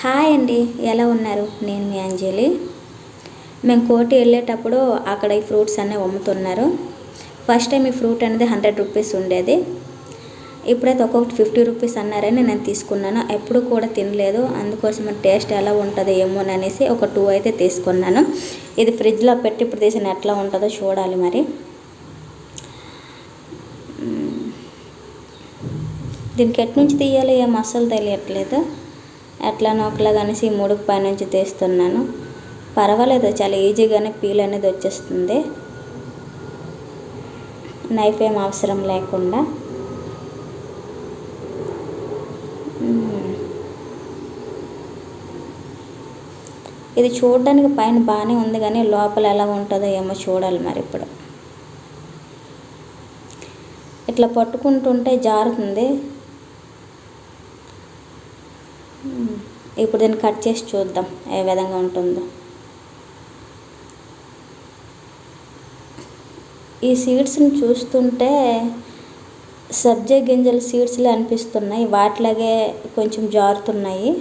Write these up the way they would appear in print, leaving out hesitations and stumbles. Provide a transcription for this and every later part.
Hi అండి, ఎలా ఉన్నారు? నేను మీ అంజలి. మేము కోటి వెళ్ళేటప్పుడు అక్కడ ఈ ఫ్రూట్స్ అన్నీ అమ్ముతున్నారు. ఫస్ట్ టైం ఈ ఫ్రూట్ అనేది 100 రూపీస్ ఉండేది. ఇప్పుడైతే ఒక్కొక్కటి 50 రూపీస్ అన్నారని నేను తీసుకున్నాను. ఎప్పుడు కూడా తినలేదు, అందుకోసం టేస్ట్ ఎలా ఉంటుందో ఏమోననేసి ఒక 2 అయితే తీసుకున్నాను. ఇది ఫ్రిడ్జ్లో పెట్టి ఇప్పుడు తీసిన ఎట్లా ఉంటుందో చూడాలి. మరి దీనికి ఎటు నుంచి తీయాలి ఏం అస్సలు తెలియట్లేదు. ఎట్లానో ఒకలాగా అనేసి ఈ 3 పైనుంచి తీస్తున్నాను. పర్వాలేదు, చాలా ఈజీగానే పీల్ అనేది వచ్చేస్తుంది, నైఫ్ ఏం అవసరం లేకుండా. ఇది చూడడానికి పైన బాగానే ఉంది, కానీ లోపల ఎలా ఉంటుందో ఏమో చూడాలి. మరి ఇప్పుడు ఇట్లా పట్టుకుంటుంటే జారుతుంది. ఇప్పుడు దీన్ని కట్ చేసి చూద్దాం ఏ విధంగా ఉంటుందో. ఈ సీడ్స్ని చూస్తుంటే సబ్జా గింజల సీడ్స్లే అనిపిస్తున్నాయి, వాటిలాగే కొంచెం జారుతున్నాయి.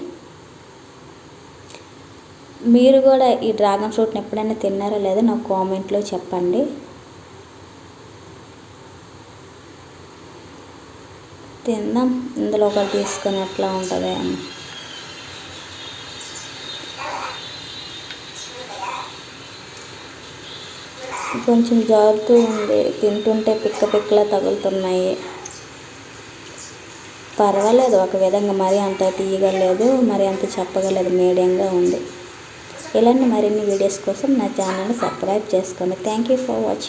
మీరు కూడా ఈ డ్రాగన్ ఫ్రూట్ని ఎప్పుడైనా తిన్నారో లేదో నాకు కామెంట్లో చెప్పండి. తిందాం, ఇందులో ఒకటి తీసుకొని ఎట్లా ఉంటుంది అని. కొంచెం జారుతూ ఉంది, తింటుంటే పిక్కలా తగులుతున్నాయి. పర్వాలేదు, ఒక విధంగా మరీ అంత తీయగా లేదు, మరీ అంత చప్పగా లేదు, మీడియంగా ఉంది. ఇలాంటి మరిన్ని వీడియోస్ కోసం నా ఛానల్ని సబ్స్క్రైబ్ చేసుకోండి. Thank you for watching.